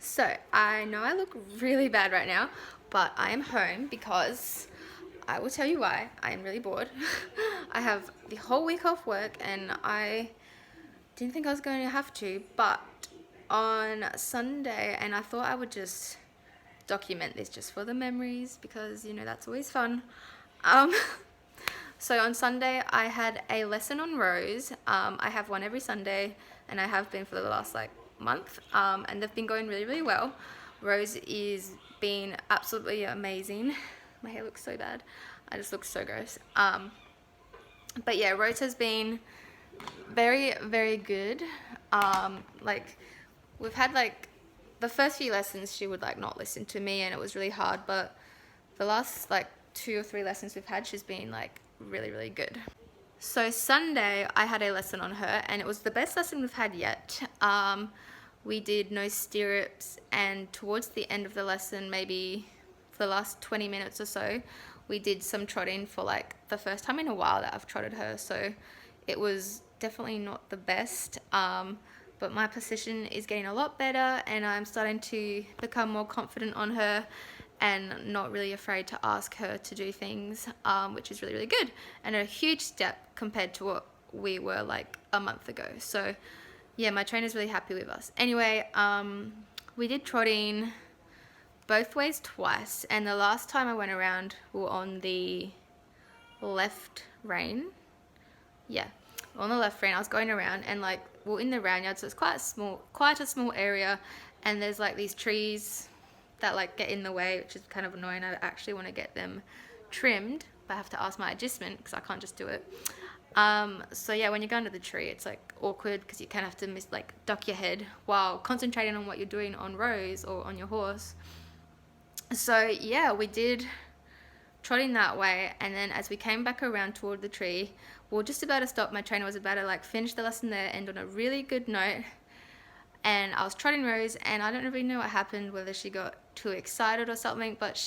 So, I know I look really bad right now, but I am home because I will tell you why. I am really bored. I have the whole week off work and I didn't think I was going to have to, but on Sunday, and I thought I would just document this just for the memories because, that's always fun. Um, so on Sunday, I had a lesson on Rose. I have one every Sunday, and I have been for the last month, and they've been going really, really well. Rose is being absolutely amazing. My hair looks so bad. I just look so gross. But yeah, Rose has been very, very good. Like we've had the first few lessons she would not listen to me and it was really hard, but the last 2 or 3 lessons we've had she's been really, really good. So Sunday I had a lesson on her and it was the best lesson we've had yet. We did no stirrups, and towards the end of the lesson, maybe for the last 20 minutes or so, we did some trotting for the first time in a while that I've trotted her. So it was definitely not the best, but my position is getting a lot better and I'm starting to become more confident on her and not really afraid to ask her to do things, which is really, really good and a huge step compared to what we were a month ago. So yeah, my trainer's really happy with us. Anyway, we did trotting both ways twice, and the last time I went around we were on the left rein. Yeah, on the left rein I was going around and we're in the round yard, so it's quite a small area, and there's these trees that get in the way, which is kind of annoying. I actually want to get them trimmed, but I have to ask my agistment because I can't just do it. So yeah, when you go under the tree, it's awkward because you kind of have to duck your head while concentrating on what you're doing on Rose or on your horse. So yeah, we did trotting that way, and then as we came back around toward the tree, we were just about to stop. My trainer was about to finish the lesson there, end on a really good note, and I was trotting Rose, and I don't really know what happened, whether she got too excited or something, but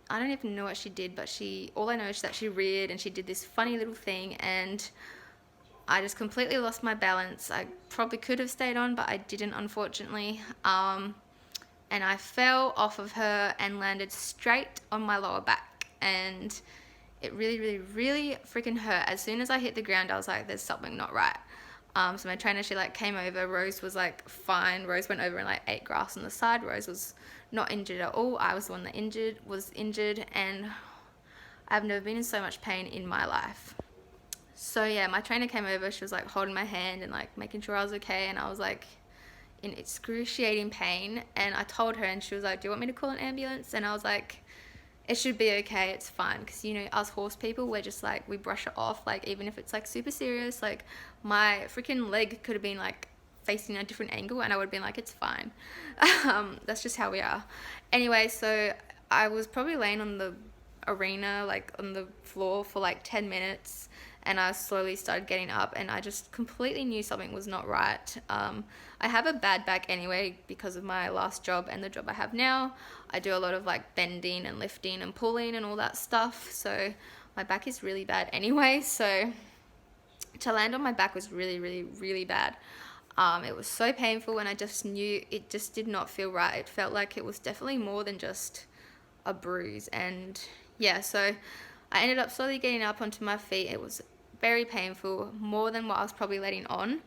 I don't even know what she did, but all I know is that she reared and she did this funny little thing, and I just completely lost my balance. I probably could have stayed on, but I didn't, unfortunately. And I fell off of her and landed straight on my lower back, and it really, really, really freaking hurt. As soon as I hit the ground, I was like, there's something not right. So my trainer, she came over. Rose was fine. Rose went over and ate grass on the side. Rose was not injured at all. I was the one that was injured, and I've never been in so much pain in my life. So yeah, my trainer came over. She was holding my hand and making sure I was okay, and I was in excruciating pain, and I told her, and she was like, do you want me to call an ambulance? And I was like, it should be okay, it's fine, because us horse people, we're just we brush it off, even if it's super serious. My freaking leg could have been facing a different angle and I would have been it's fine. That's just how we are. Anyway, so I was probably laying on the arena, on the floor for 10 minutes, and I slowly started getting up, and I just completely knew something was not right. I have a bad back anyway because of my last job and the job I have now. I do a lot of bending and lifting and pulling and all that stuff, so my back is really bad anyway. So to land on my back was really, really, really bad. It was so painful, and I just knew it just did not feel right. It felt like it was definitely more than just a bruise, and yeah, so I ended up slowly getting up onto my feet. It was very painful, more than what I was probably letting on,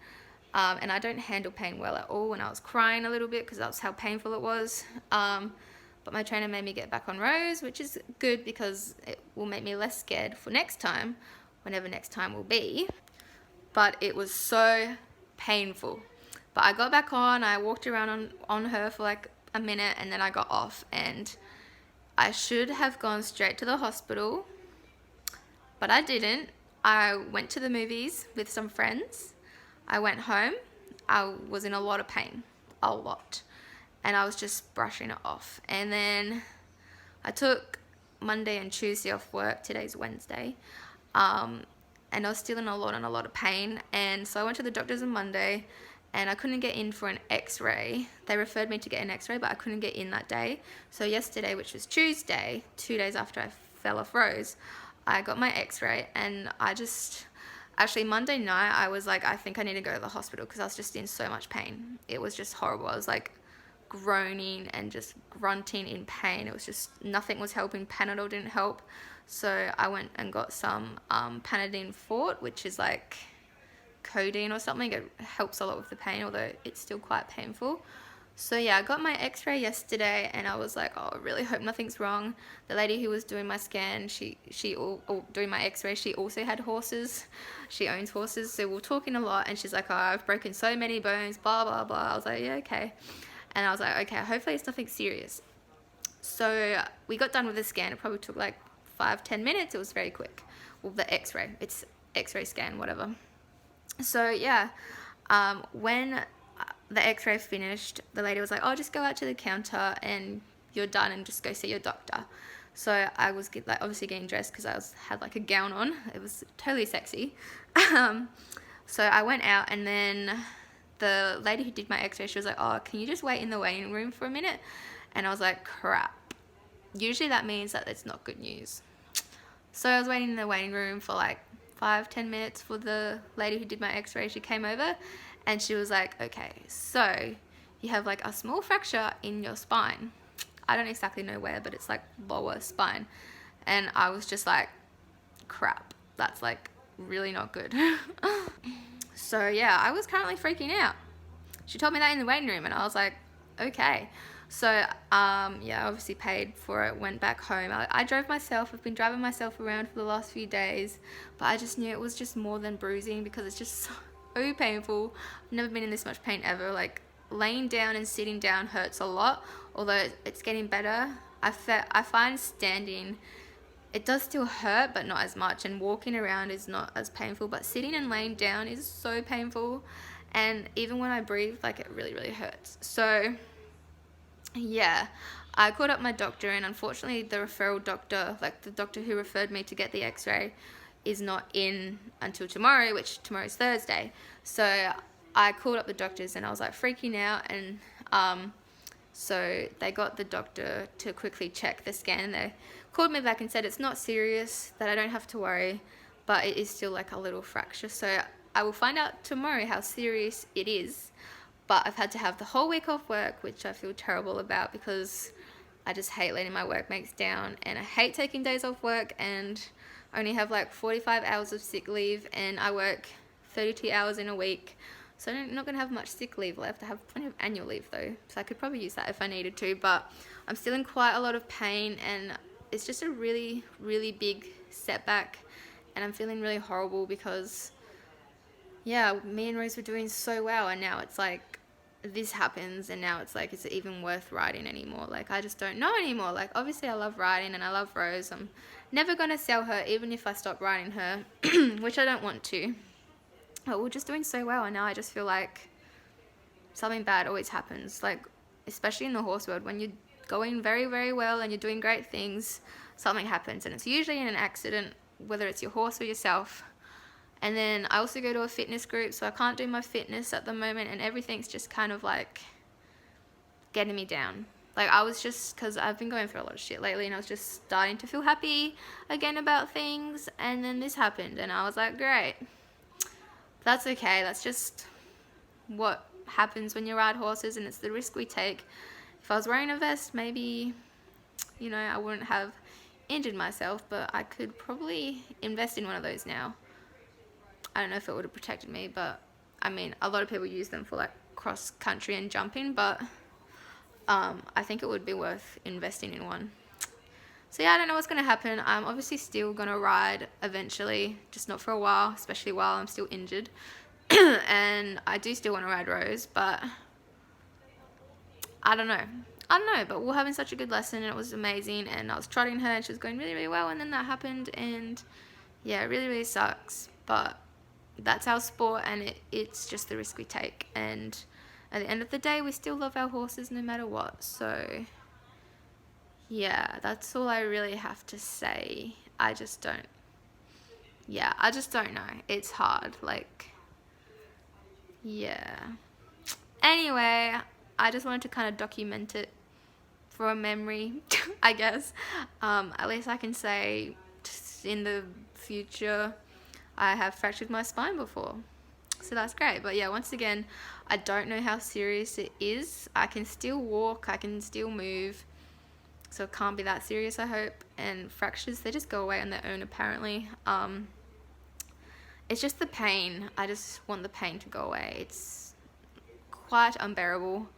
and I don't handle pain well at all, and I was crying a little bit because that's how painful it was. But my trainer made me get back on Rose, which is good because it will make me less scared for next time, whenever next time will be. But it was so painful. But I got back on, I walked around on her for a minute, and then I got off, and I should have gone straight to the hospital, but I didn't. I went to the movies with some friends. I went home. I was in a lot of pain, a lot, and I was just brushing it off. And then I took Monday and Tuesday off work. Today's Wednesday. And I was still in a lot of pain, and so I went to the doctors on Monday, and I couldn't get in for an x-ray. They referred me to get an x-ray, but I couldn't get in that day. So yesterday, which was Tuesday, 2 days after I fell off Rose, I got my x-ray, and actually Monday night I was I think I need to go to the hospital because I was just in so much pain. It was just horrible. I was groaning and just grunting in pain. It was just, nothing was helping. Panadol didn't help. So I went and got some Panadine Fort, which is like codeine or something. It helps a lot with the pain, although it's still quite painful. So yeah, I got my x-ray yesterday and I was like, oh, I really hope nothing's wrong. The lady who was doing my scan, doing my x-ray, she also had horses. She owns horses, so we were talking a lot, and she's like, oh, I've broken so many bones, blah, blah, blah. I was like, yeah, okay. And I was like, okay, hopefully it's nothing serious. So we got done with the scan. It probably took like 5-10 minutes. It was very quick. Well, the x-ray, it's x-ray scan, whatever. So yeah, when the x-ray finished, the lady was like, oh, just go out to the counter and you're done, and just go see your doctor. So I was like obviously getting dressed because had like a gown on. It was totally sexy. So I went out, and then the lady who did my x-ray, she was like, oh, can you just wait in the waiting room for a minute? And I was like, crap. Usually that means that it's not good news. So I was waiting in the waiting room for like 5-10 minutes for the lady who did my x-ray. She came over and she was like, okay, so you have like a small fracture in your spine. I don't exactly know where, but it's like lower spine. And I was just like, crap, that's like really not good. So yeah, I was currently freaking out. She told me that in the waiting room, and I was like, okay. So yeah, obviously paid for it, went back home. I drove myself. I've been driving myself around for the last few days, but I just knew it was just more than bruising, because it's just so painful. I've never been in this much pain ever. Like, laying down and sitting down hurts a lot, although it's getting better. I find standing, it does still hurt, but not as much, and walking around is not as painful, but sitting and laying down is so painful, and even when I breathe, like, it really, really hurts. So yeah, I called up my doctor, and unfortunately the referral doctor, like the doctor who referred me to get the x-ray, is not in until tomorrow, which tomorrow's Thursday. So I called up the doctors and I was like freaking out, and so they got the doctor to quickly check the scan. They called me back and said it's not serious, that I don't have to worry, but it is still like a little fracture. So I will find out tomorrow how serious it is. But I've had to have the whole week off work, which I feel terrible about, because I just hate letting my workmates down, and I hate taking days off work, and I only have like 45 hours of sick leave, and I work 32 hours in a week. So I'm not going to have much sick leave left. I have plenty of annual leave though, so I could probably use that if I needed to, but I'm still in quite a lot of pain, and it's just a really, really big setback, and I'm feeling really horrible because, yeah, me and Rose were doing so well, and now it's like this happens, and now it's like, is it even worth riding anymore? Like, I just don't know anymore. Like, obviously I love riding and I love Rose. I'm never going to sell her, even if I stop riding her, which I don't want to. But we're just doing so well, and now I just feel like something bad always happens. Like, especially in the horse world, when you're going very, very well and you're doing great things, something happens, and it's usually in an accident, whether it's your horse or yourself. And then I also go to a fitness group, so I can't do my fitness at the moment, and everything's just kind of like getting me down. Like, I was just, because I've been going through a lot of shit lately, and I was just starting to feel happy again about things, and then this happened, and I was like, great. That's okay. That's just what happens when you ride horses, and it's the risk we take. If I was wearing a vest, maybe, you know, I wouldn't have injured myself, but I could probably invest in one of those now. I don't know if it would have protected me, but I mean, a lot of people use them for like cross country and jumping, but I think it would be worth investing in one. So yeah, I don't know what's going to happen. I'm obviously still going to ride eventually, just not for a while, especially while I'm still injured. And I do still want to ride Rose, but I don't know, but we're having such a good lesson, and it was amazing, and I was trotting her and she was going really, really well, and then that happened, and yeah, it really, really sucks, but that's our sport, and it's just the risk we take, and at the end of the day, we still love our horses no matter what. So yeah, that's all I really have to say. I just don't know. It's hard, like, yeah. Anyway, I just wanted to kind of document it for a memory, I guess. At least I can say in the future, I have fractured my spine before. So that's great. But yeah, once again, I don't know how serious it is. I can still walk, I can still move, so it can't be that serious, I hope. And fractures, they just go away on their own apparently. It's just the pain. I just want the pain to go away. It's quite unbearable,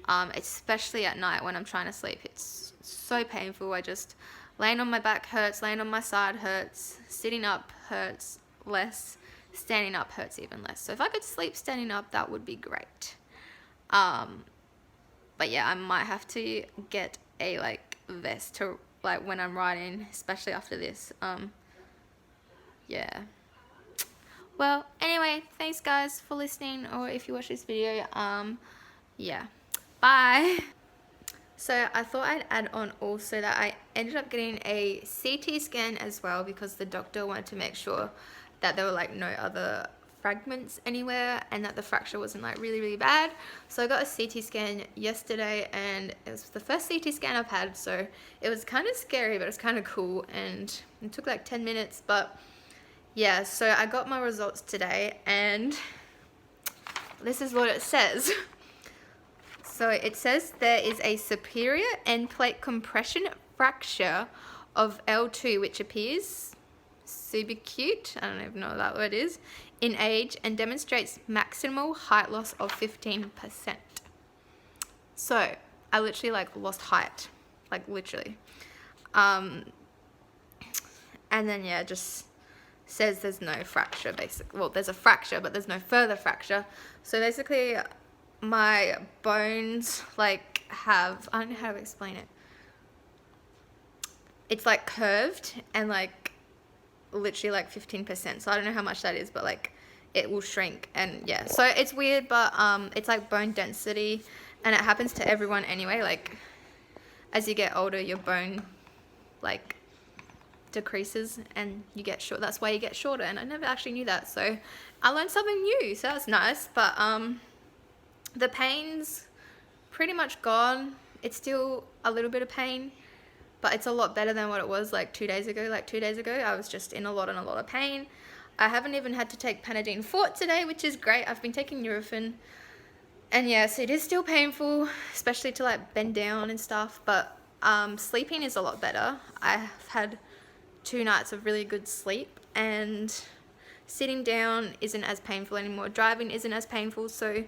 especially at night when I'm trying to sleep. It's so painful. I just, laying on my back hurts, laying on my side hurts, sitting up hurts less, standing up hurts even less. So if I could sleep standing up, that would be great. But yeah, I might have to get a like vest to like when I'm riding, especially after this. Yeah. Well, anyway, thanks guys for listening, or if you watch this video, yeah, bye. So I thought I'd add on also that I ended up getting a CT scan as well, because the doctor wanted to make sure that there were like no other fragments anywhere and that the fracture wasn't like really, really bad. So I got a CT scan yesterday, and it was the first CT scan I've had, so it was kind of scary, but it was kind of cool, and it took like 10 minutes, but yeah, so I got my results today, and this is what it says. So it says there is a superior end plate compression fracture of L2, which appears subacute, I don't even know what that word is, in age, and demonstrates maximal height loss of 15%. So I literally like lost height, like literally. And then yeah, just says there's no fracture basically. Well, there's a fracture, but there's no further fracture. So basically my bones like have, I don't know how to explain it. It's like curved and like literally like 15%. So I don't know how much that is, but like it will shrink, and yeah. So it's weird, but it's like bone density, and it happens to everyone anyway. Like as you get older, your bone like decreases and you get short. That's why you get shorter, and I never actually knew that, so I learned something new, so that's nice. But the pain's pretty much gone. It's still a little bit of pain, but it's a lot better than what it was like 2 days ago. Like 2 days ago I was just in a lot of pain. I haven't even had to take Panadine Fort today, which is great. I've been taking Nurofen, and yes, it is still painful, especially to like bend down and stuff, but sleeping is a lot better. I've had 2 nights of really good sleep, and sitting down isn't as painful anymore. Driving isn't as painful. So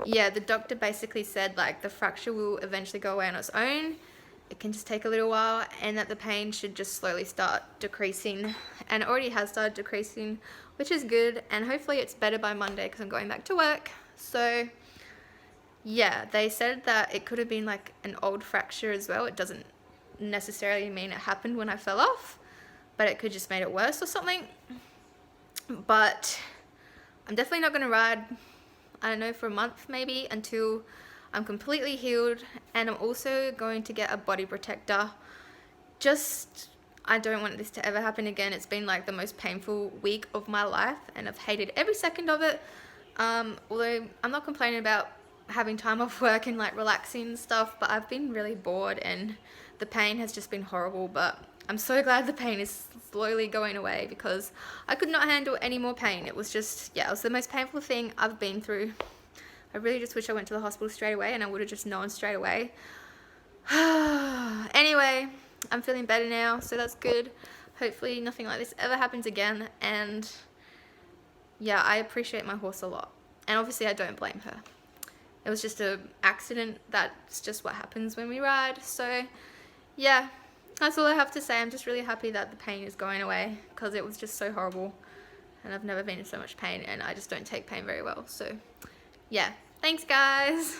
yeah, the doctor basically said like the fracture will eventually go away on its own. It can just take a little while, and that the pain should just slowly start decreasing, and it already has started decreasing, which is good, and hopefully it's better by Monday because I'm going back to work. So yeah, they said that it could have been like an old fracture as well. It doesn't necessarily mean it happened when I fell off, but it could just made it worse or something. But I'm definitely not going to ride, I don't know, for a month maybe, until I'm completely healed. And I'm also going to get a body protector. Just, I don't want this to ever happen again. It's been like the most painful week of my life, and I've hated every second of it. Although I'm not complaining about having time off work and like relaxing and stuff, but I've been really bored, and the pain has just been horrible. But I'm so glad the pain is slowly going away, because I could not handle any more pain. It was just, yeah, it was the most painful thing I've been through. I really just wish I went to the hospital straight away, and I would have just known straight away. Anyway, I'm feeling better now, so that's good. Hopefully nothing like this ever happens again. And yeah, I appreciate my horse a lot, and obviously I don't blame her. It was just an accident. That's just what happens when we ride. So yeah, that's all I have to say. I'm just really happy that the pain is going away, because it was just so horrible, and I've never been in so much pain, and I just don't take pain very well. So yeah, thanks guys.